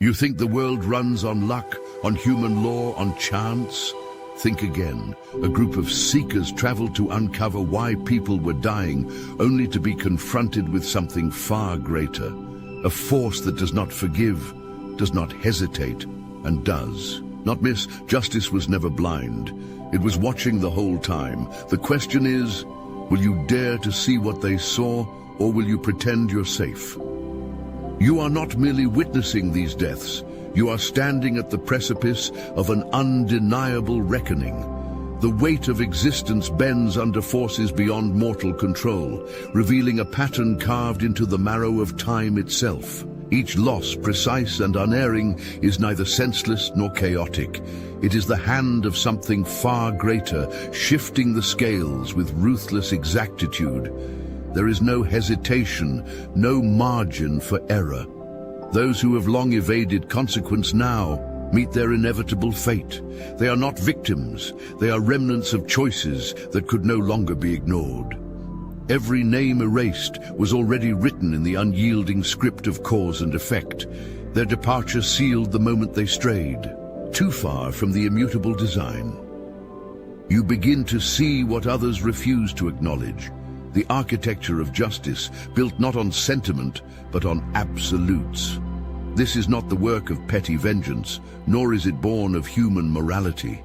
You think the world runs on luck, on human law, on chance? Think again. A group of seekers traveled to uncover why people were dying, only to be confronted with something far greater. A force that does not forgive, does not hesitate, and does not miss. Justice was never blind. It was watching the whole time. The question is, will you dare to see what they saw, or will you pretend you're safe? You are not merely witnessing these deaths. You are standing at the precipice of an undeniable reckoning. The weight of existence bends under forces beyond mortal control, revealing a pattern carved into the marrow of time itself. Each loss, precise and unerring, is neither senseless nor chaotic. It is the hand of something far greater, shifting the scales with ruthless exactitude. There is no hesitation, no margin for error. Those who have long evaded consequence now meet their inevitable fate. They are not victims, they are remnants of choices that could no longer be ignored. Every name erased was already written in the unyielding script of cause and effect. Their departure sealed the moment they strayed, too far from the immutable design. You begin to see what others refuse to acknowledge. The architecture of justice, built not on sentiment, but on absolutes. This is not the work of petty vengeance, nor is it born of human morality.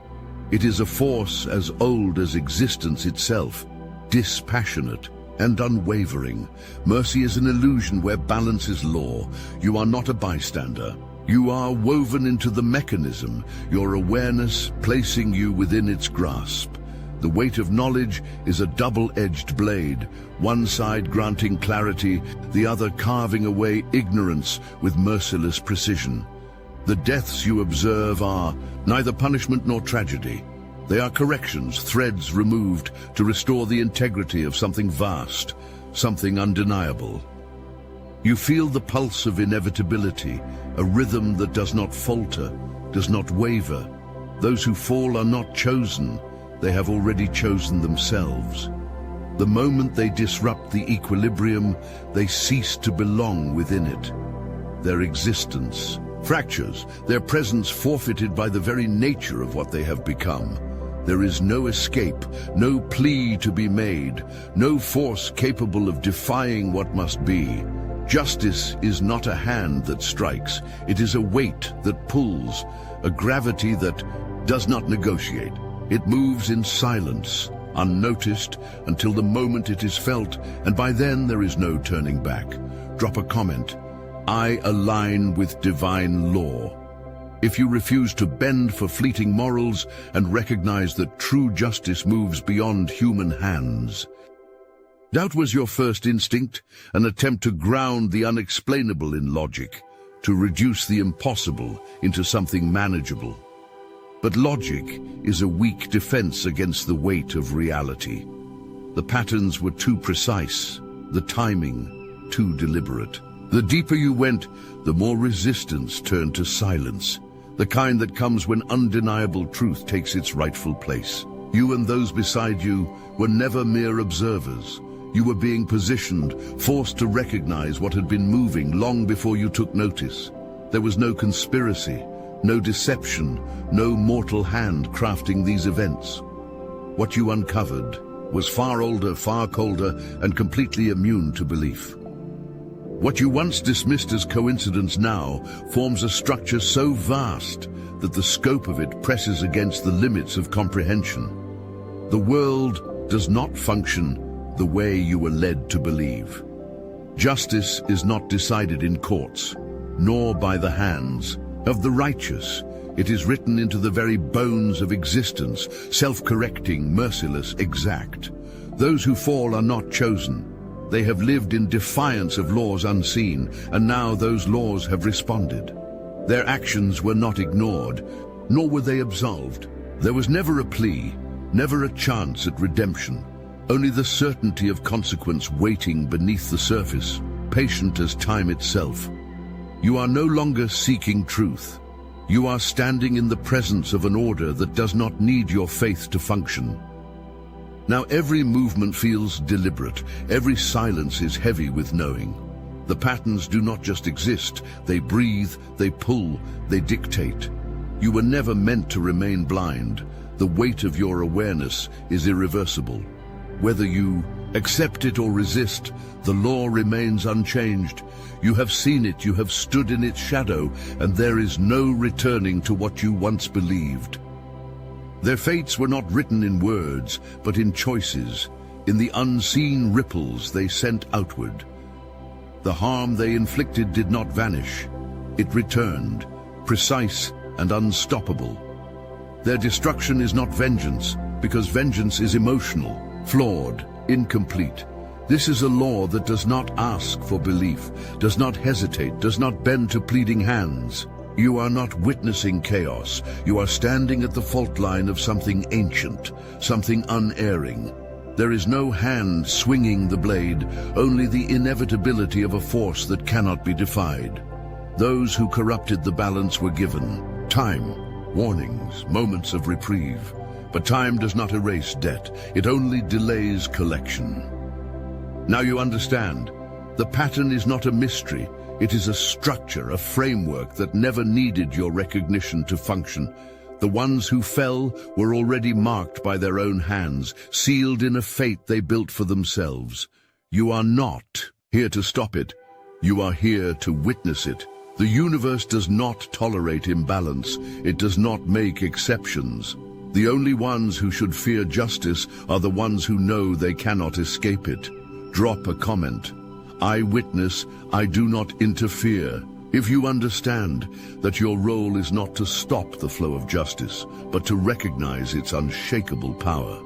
It is a force as old as existence itself, dispassionate and unwavering. Mercy is an illusion where balance is law. You are not a bystander. You are woven into the mechanism, your awareness placing you within its grasp. The weight of knowledge is a double-edged blade, one side granting clarity, the other carving away ignorance with merciless precision. The deaths you observe are neither punishment nor tragedy. They are corrections, threads removed to restore the integrity of something vast, something undeniable. You feel the pulse of inevitability, a rhythm that does not falter, does not waver. Those who fall are not chosen. They have already chosen themselves. The moment they disrupt the equilibrium, they cease to belong within it. Their existence fractures, their presence forfeited by the very nature of what they have become. There is no escape, no plea to be made, no force capable of defying what must be. Justice is not a hand that strikes, it is a weight that pulls, a gravity that does not negotiate. It moves in silence, unnoticed, until the moment it is felt, and by then there is no turning back. Drop a comment. I align with divine law. If you refuse to bend for fleeting morals and recognize that true justice moves beyond human hands. Doubt was your first instinct, an attempt to ground the unexplainable in logic, to reduce the impossible into something manageable. But logic is a weak defense against the weight of reality. The patterns were too precise, the timing too deliberate. The deeper you went, the more resistance turned to silence, the kind that comes when undeniable truth takes its rightful place. You and those beside you were never mere observers. You were being positioned, forced to recognize what had been moving long before you took notice. There was no conspiracy, no deception, no mortal hand crafting these events. What you uncovered was far older, far colder, and completely immune to belief. What you once dismissed as coincidence now forms a structure so vast that the scope of it presses against the limits of comprehension. The world does not function the way you were led to believe. Justice is not decided in courts, nor by the hands of the righteous. It is written into the very bones of existence, self-correcting, merciless, exact. Those who fall are not chosen. They have lived in defiance of laws unseen, and now those laws have responded. Their actions were not ignored, nor were they absolved. There was never a plea, never a chance at redemption, only the certainty of consequence waiting beneath the surface, patient as time itself. You are no longer seeking truth. You are standing in the presence of an order that does not need your faith to function. Now every movement feels deliberate, every silence is heavy with knowing. The patterns do not just exist, they breathe, they pull, they dictate. You were never meant to remain blind. The weight of your awareness is irreversible. Whether you accept it or resist, the law remains unchanged. You have seen it, you have stood in its shadow, and there is no returning to what you once believed. Their fates were not written in words, but in choices, in the unseen ripples they sent outward. The harm they inflicted did not vanish. It returned, precise and unstoppable. Their destruction is not vengeance, because vengeance is emotional, flawed, incomplete. This is a law that does not ask for belief, does not hesitate, does not bend to pleading hands. You are not witnessing chaos. You are standing at the fault line of something ancient, something unerring. There is no hand swinging the blade, only the inevitability of a force that cannot be defied. Those who corrupted the balance were given time, warnings, moments of reprieve. But time does not erase debt, it only delays collection. Now you understand. The pattern is not a mystery. It is a structure, a framework that never needed your recognition to function. The ones who fell were already marked by their own hands, sealed in a fate they built for themselves. You are not here to stop it. You are here to witness it. The universe does not tolerate imbalance. It does not make exceptions. The only ones who should fear justice are the ones who know they cannot escape it. Drop a comment. I witness, I do not interfere. If you understand that your role is not to stop the flow of justice, but to recognize its unshakable power.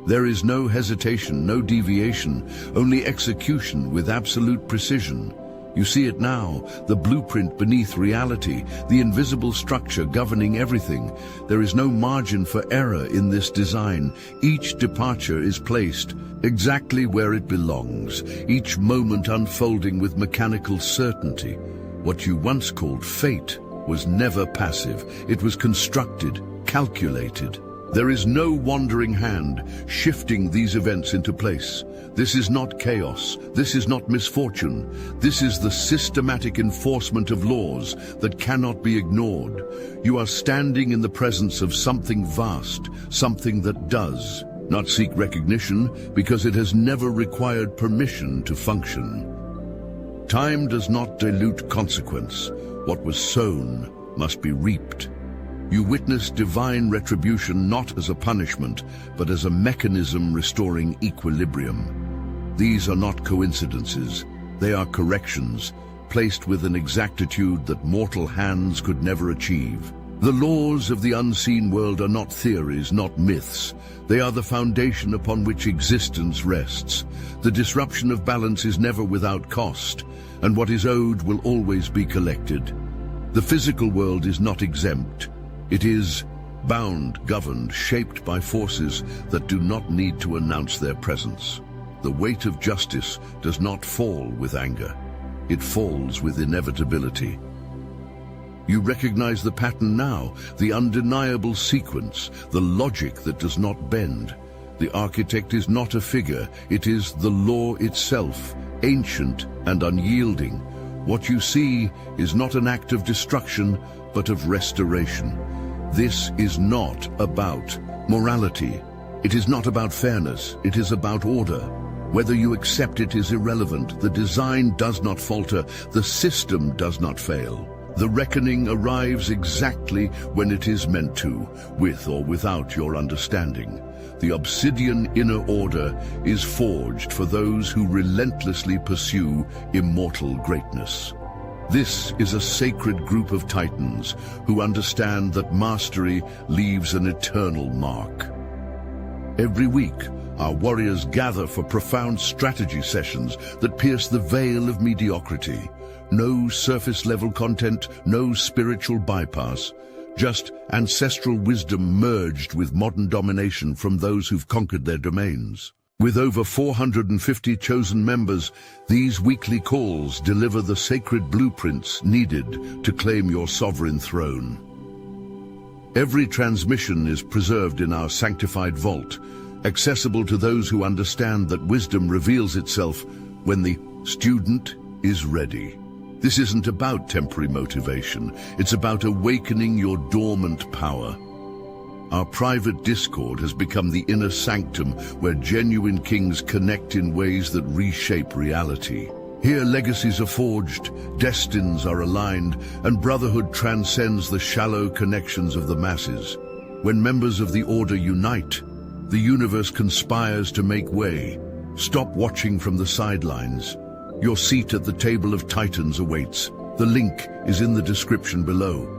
There is no hesitation, no deviation, only execution with absolute precision. You see it now, the blueprint beneath reality, the invisible structure governing everything. There is no margin for error in this design. Each departure is placed exactly where it belongs, each moment unfolding with mechanical certainty. What you once called fate was never passive. It was constructed, calculated. There is no wandering hand shifting these events into place. This is not chaos. This is not misfortune. This is the systematic enforcement of laws that cannot be ignored. You are standing in the presence of something vast, something that does not seek recognition because it has never required permission to function. Time does not dilute consequence. What was sown must be reaped. You witness divine retribution not as a punishment, but as a mechanism restoring equilibrium. These are not coincidences. They are corrections, placed with an exactitude that mortal hands could never achieve. The laws of the unseen world are not theories, not myths. They are the foundation upon which existence rests. The disruption of balance is never without cost, and what is owed will always be collected. The physical world is not exempt. It is bound, governed, shaped by forces that do not need to announce their presence. The weight of justice does not fall with anger. It falls with inevitability. You recognize the pattern now, the undeniable sequence, the logic that does not bend. The architect is not a figure, it is the law itself, ancient and unyielding. What you see is not an act of destruction, but of restoration. This is not about morality. It is not about fairness. It is about order. Whether you accept it is irrelevant. The design does not falter. The system does not fail. The reckoning arrives exactly when it is meant to, with or without your understanding. The Obsidian Inner Order is forged for those who relentlessly pursue immortal greatness. This is a sacred group of titans who understand that mastery leaves an eternal mark. Every week, our warriors gather for profound strategy sessions that pierce the veil of mediocrity. No surface-level content, no spiritual bypass, just ancestral wisdom merged with modern domination from those who've conquered their domains. With over 450 chosen members, these weekly calls deliver the sacred blueprints needed to claim your sovereign throne. Every transmission is preserved in our sanctified vault, accessible to those who understand that wisdom reveals itself when the student is ready. This isn't about temporary motivation. It's about awakening your dormant power. Our private Discord has become the inner sanctum where genuine kings connect in ways that reshape reality. Here legacies are forged, destinies are aligned, and brotherhood transcends the shallow connections of the masses. When members of the Order unite, the universe conspires to make way. Stop watching from the sidelines. Your seat at the table of titans awaits. The link is in the description below.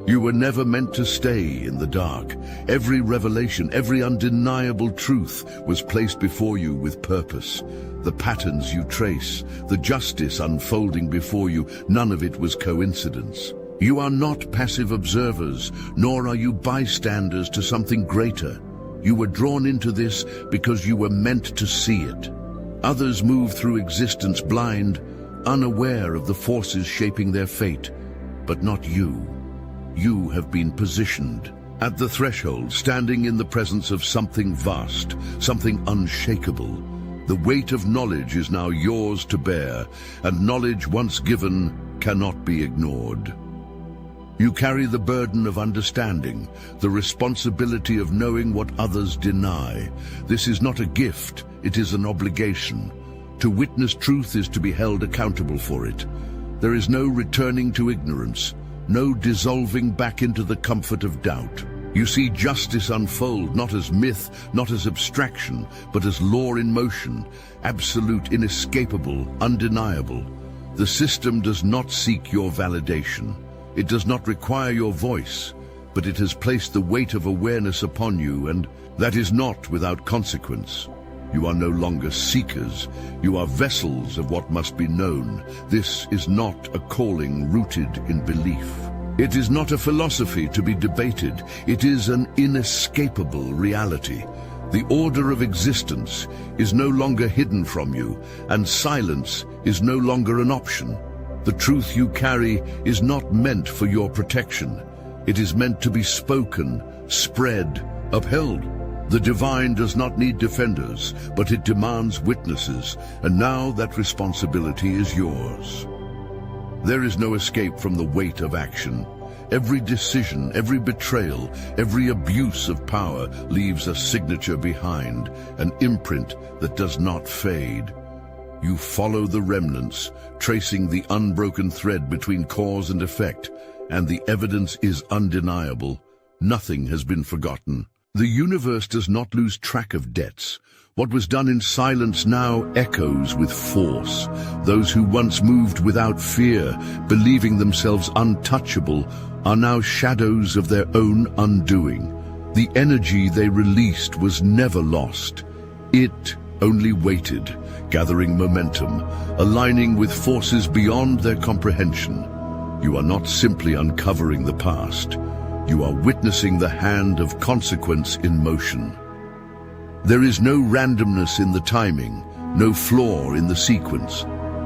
You were never meant to stay in the dark. Every revelation, every undeniable truth was placed before you with purpose. The patterns you trace, the justice unfolding before you, none of it was coincidence. You are not passive observers, nor are you bystanders to something greater. You were drawn into this because you were meant to see it. Others move through existence blind, unaware of the forces shaping their fate, but not you. You have been positioned at the threshold, standing in the presence of something vast, something unshakable. The weight of knowledge is now yours to bear, and knowledge once given cannot be ignored. You carry the burden of understanding, the responsibility of knowing what others deny. This is not a gift, it is an obligation. To witness truth is to be held accountable for it. There is no returning to ignorance, no dissolving back into the comfort of doubt. You see justice unfold not as myth, not as abstraction, but as law in motion, absolute, inescapable, undeniable. The system does not seek your validation. It does not require your voice, but it has placed the weight of awareness upon you, and that is not without consequence. You are no longer seekers. You are vessels of what must be known. This is not a calling rooted in belief. It is not a philosophy to be debated. It is an inescapable reality. The order of existence is no longer hidden from you, and silence is no longer an option. The truth you carry is not meant for your protection. It is meant to be spoken, spread, upheld. The divine does not need defenders, but it demands witnesses, and now that responsibility is yours. There is no escape from the weight of action. Every decision, every betrayal, every abuse of power leaves a signature behind, an imprint that does not fade. You follow the remnants, tracing the unbroken thread between cause and effect, and the evidence is undeniable. Nothing has been forgotten. The universe does not lose track of debts. What was done in silence now echoes with force. Those who once moved without fear, believing themselves untouchable, are now shadows of their own undoing. The energy they released was never lost. It only waited, gathering momentum, aligning with forces beyond their comprehension. You are not simply uncovering the past. You are witnessing the hand of consequence in motion. There is no randomness in the timing, no flaw in the sequence.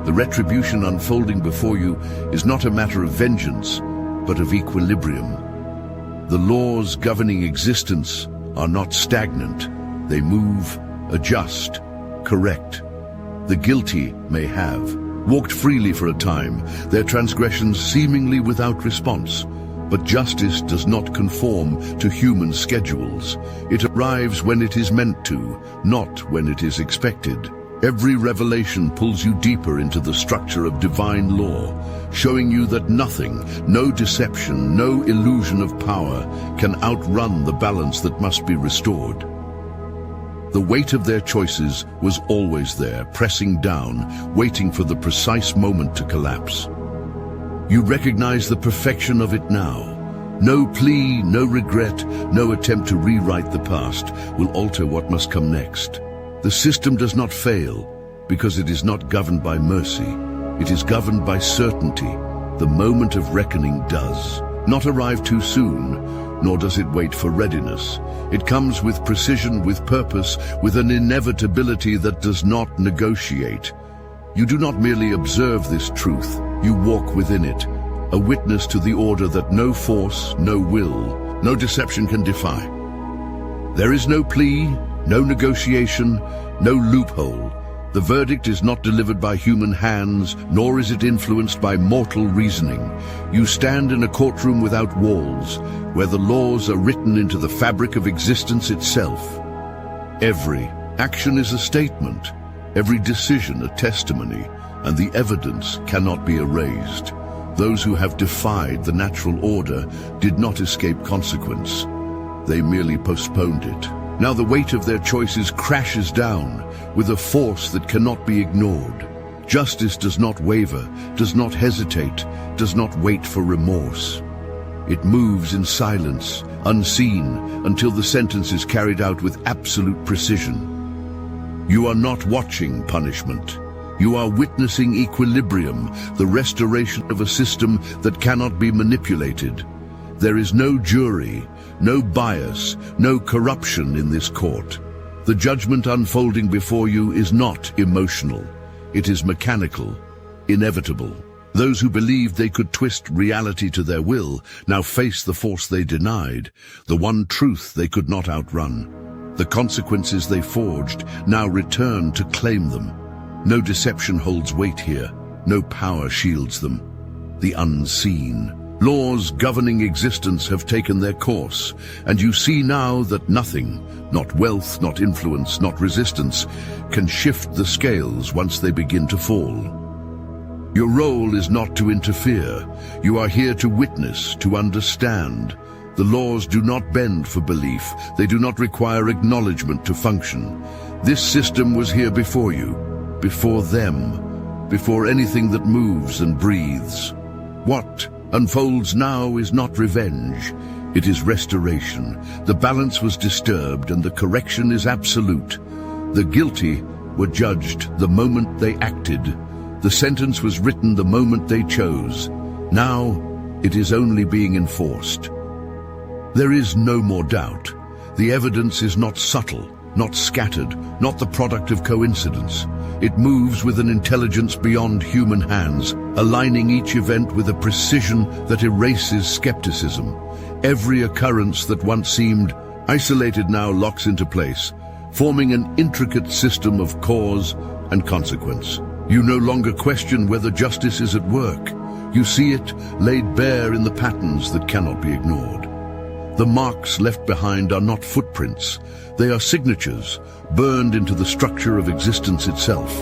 The retribution unfolding before you is not a matter of vengeance, but of equilibrium. The laws governing existence are not stagnant. They move, adjust, correct. The guilty may have walked freely for a time, their transgressions seemingly without response. But justice does not conform to human schedules. It arrives when it is meant to, not when it is expected. Every revelation pulls you deeper into the structure of divine law, showing you that nothing, no deception, no illusion of power can outrun the balance that must be restored. The weight of their choices was always there, pressing down, waiting for the precise moment to collapse. You recognize the perfection of it now. No plea, no regret, no attempt to rewrite the past will alter what must come next. The system does not fail because it is not governed by mercy. It is governed by certainty. The moment of reckoning does not arrive too soon, nor does it wait for readiness. It comes with precision, with purpose, with an inevitability that does not negotiate. You do not merely observe this truth, you walk within it, a witness to the order that no force, no will, no deception can defy. There is no plea, no negotiation, no loophole. The verdict is not delivered by human hands, nor is it influenced by mortal reasoning. You stand in a courtroom without walls, where the laws are written into the fabric of existence itself. Every action is a statement, every decision a testimony, and the evidence cannot be erased. Those who have defied the natural order did not escape consequence. They merely postponed it. Now the weight of their choices crashes down with a force that cannot be ignored. Justice does not waver, does not hesitate, does not wait for remorse. It moves in silence, unseen, until the sentence is carried out with absolute precision. You are not watching punishment. You are witnessing equilibrium, the restoration of a system that cannot be manipulated. There is no jury, no bias, no corruption in this court. The judgment unfolding before you is not emotional. It is mechanical, inevitable. Those who believed they could twist reality to their will now face the force they denied, the one truth they could not outrun. The consequences they forged now return to claim them. No deception holds weight here. No power shields them. The unseen. Laws governing existence have taken their course, and you see now that nothing, not wealth, not influence, not resistance, can shift the scales once they begin to fall. Your role is not to interfere. You are here to witness, to understand. The laws do not bend for belief. They do not require acknowledgement to function. This system was here before you, before them, before anything that moves and breathes. What unfolds now is not revenge. It is restoration. The balance was disturbed and the correction is absolute. The guilty were judged the moment they acted. The sentence was written the moment they chose. Now it is only being enforced. There is no more doubt. The evidence is not subtle, not scattered, not the product of coincidence. It moves with an intelligence beyond human hands, aligning each event with a precision that erases skepticism. Every occurrence that once seemed isolated now locks into place, forming an intricate system of cause and consequence. You no longer question whether justice is at work. You see it laid bare in the patterns that cannot be ignored. The marks left behind are not footprints. They are signatures, burned into the structure of existence itself.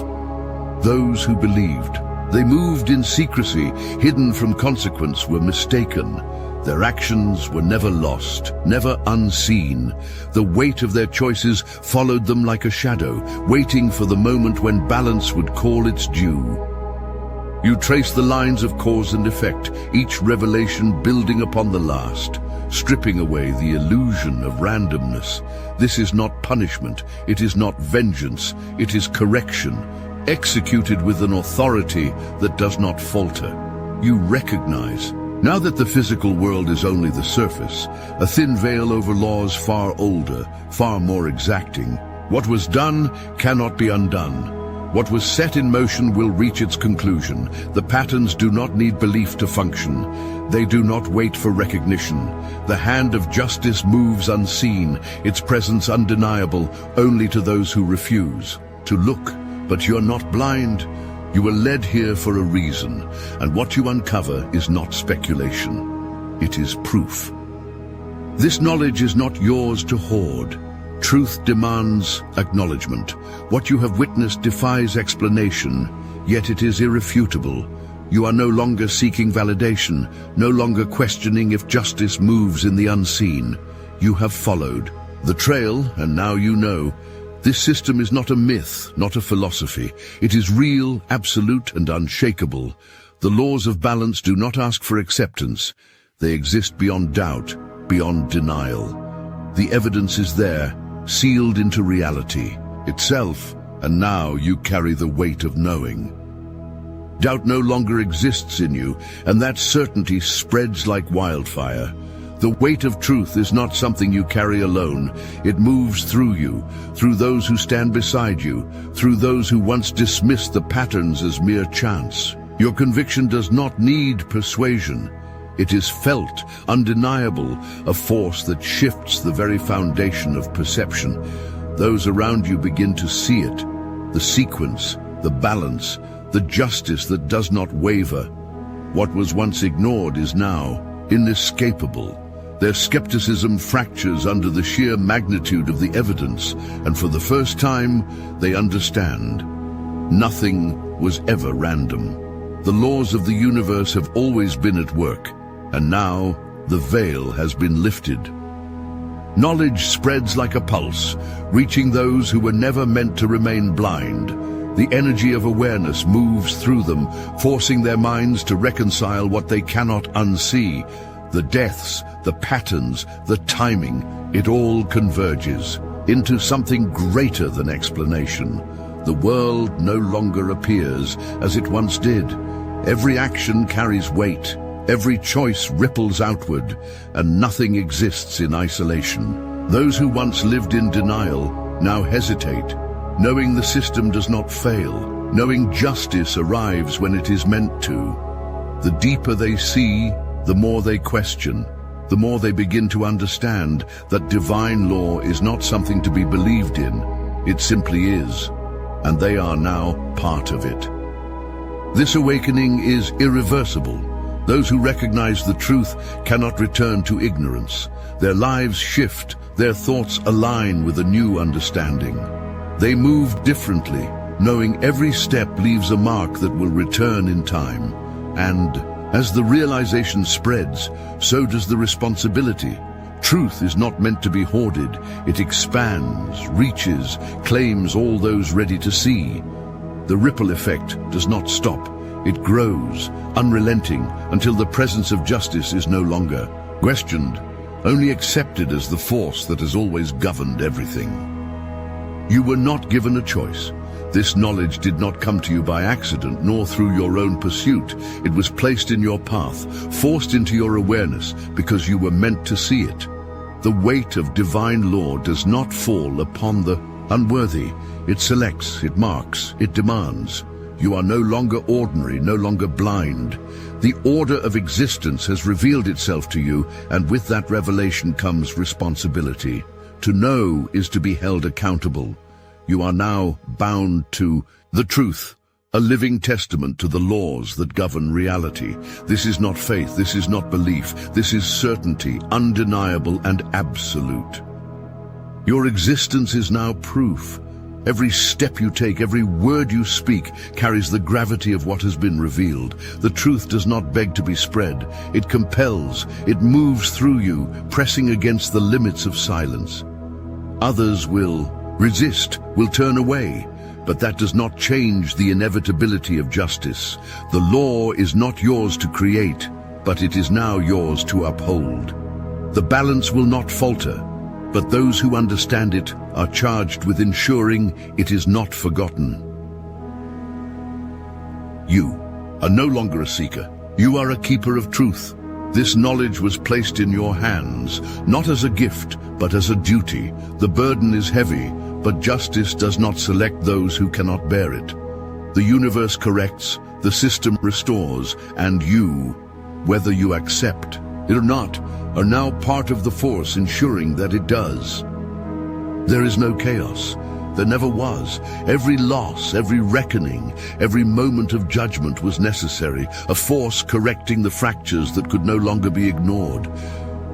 Those who believed they moved in secrecy, hidden from consequence, were mistaken. Their actions were never lost, never unseen. The weight of their choices followed them like a shadow, waiting for the moment when balance would call its due. You trace the lines of cause and effect, each revelation building upon the last, stripping away the illusion of randomness. This is not punishment, it is not vengeance, it is correction, executed with an authority that does not falter. You recognize, now that the physical world is only the surface, a thin veil over laws far older, far more exacting. What was done cannot be undone. What was set in motion will reach its conclusion. The patterns do not need belief to function. They do not wait for recognition. The hand of justice moves unseen, its presence undeniable only to those who refuse to look. But you're not blind. You were led here for a reason, and what you uncover is not speculation. It is proof. This knowledge is not yours to hoard. Truth demands acknowledgement. What you have witnessed defies explanation, yet it is irrefutable. You are no longer seeking validation, no longer questioning if justice moves in the unseen. You have followed the trail, and now you know. This system is not a myth, not a philosophy. It is real, absolute, and unshakable. The laws of balance do not ask for acceptance. They exist beyond doubt, beyond denial. The evidence is there, sealed into reality itself, and now you carry the weight of knowing. Doubt no longer exists in you, and that certainty spreads like wildfire. The weight of truth is not something you carry alone. It moves through you, through those who stand beside you, through those who once dismissed the patterns as mere chance. Your conviction does not need persuasion. It is felt, undeniable, a force that shifts the very foundation of perception. Those around you begin to see it. the sequence, the balance, the justice that does not waver. What was once ignored is now inescapable. Their skepticism fractures under the sheer magnitude of the evidence, and for the first time, they understand. Nothing was ever random. The laws of the universe have always been at work, and now the veil has been lifted. Knowledge spreads like a pulse, reaching those who were never meant to remain blind. The energy of awareness moves through them, forcing their minds to reconcile what they cannot unsee. The deaths, the patterns, the timing, it all converges into something greater than explanation. The world no longer appears as it once did. Every action carries weight. Every choice ripples outward, and nothing exists in isolation. Those who once lived in denial now hesitate, knowing the system does not fail, knowing justice arrives when it is meant to. The deeper they see, the more they question, the more they begin to understand that divine law is not something to be believed in, it simply is, and they are now part of it. This awakening is irreversible. Those who recognize the truth cannot return to ignorance. Their lives shift, their thoughts align with a new understanding. They move differently, knowing every step leaves a mark that will return in time. And as the realization spreads, so does the responsibility. Truth is not meant to be hoarded. It expands, reaches, claims all those ready to see. The ripple effect does not stop. It grows, unrelenting, until the presence of justice is no longer questioned, only accepted as the force that has always governed everything. You were not given a choice. This knowledge did not come to you by accident, nor through your own pursuit. It was placed in your path, forced into your awareness, because you were meant to see it. The weight of divine law does not fall upon the unworthy. It selects, it marks, it demands. You are no longer ordinary, no longer blind. The order of existence has revealed itself to you, and with that revelation comes responsibility. To know is to be held accountable. You are now bound to the truth, a living testament to the laws that govern reality. This is not faith, this is not belief, this is certainty, undeniable and absolute. Your existence is now proof. Every step you take, every word you speak, carries the gravity of what has been revealed. The truth does not beg to be spread. It compels, it moves through you, pressing against the limits of silence. Others will resist, will turn away, but that does not change the inevitability of justice. The law is not yours to create, but it is now yours to uphold. The balance will not falter, but those who understand it are charged with ensuring it is not forgotten. You are no longer a seeker. You are a keeper of truth. This knowledge was placed in your hands, not as a gift, but as a duty. The burden is heavy, but justice does not select those who cannot bear it. The universe corrects, the system restores, and you, whether you accept it or not, are now part of the force ensuring that it does. There is no chaos. There never was. Every loss, every reckoning, every moment of judgment was necessary, a force correcting the fractures that could no longer be ignored.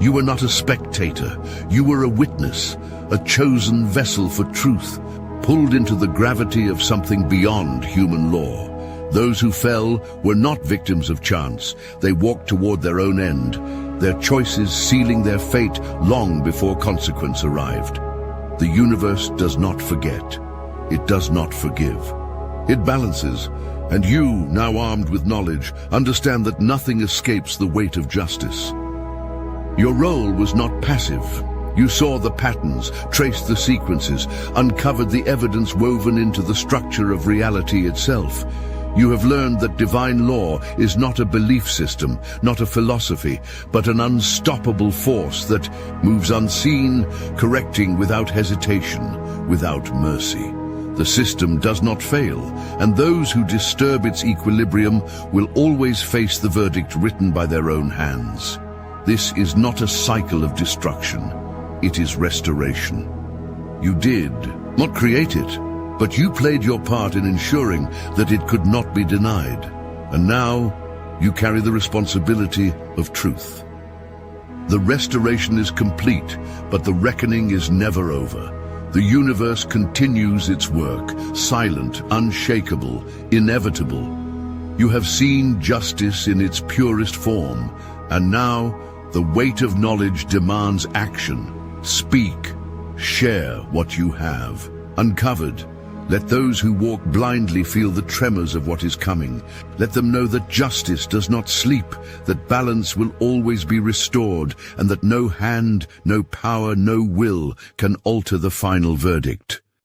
You were not a spectator. You were a witness, a chosen vessel for truth, pulled into the gravity of something beyond human law. Those who fell were not victims of chance. They walked toward their own end, their choices sealing their fate long before consequence arrived. The universe does not forget. It does not forgive. It balances, and you, now armed with knowledge, understand that nothing escapes the weight of justice. Your role was not passive. You saw the patterns, traced the sequences, uncovered the evidence woven into the structure of reality itself. You have learned that divine law is not a belief system, not a philosophy, but an unstoppable force that moves unseen, correcting without hesitation, without mercy. The system does not fail, and those who disturb its equilibrium will always face the verdict written by their own hands. This is not a cycle of destruction. It is restoration. You did not create it, But you played your part in ensuring that it could not be denied. And now, you carry the responsibility of truth. The restoration is complete, but the reckoning is never over. The universe continues its work, silent, unshakable, inevitable. You have seen justice in its purest form, and now the weight of knowledge demands action. Speak, share what you have. Uncovered, let those who walk blindly feel the tremors of what is coming. Let them know that justice does not sleep, that balance will always be restored, and that no hand, no power, no will can alter the final verdict.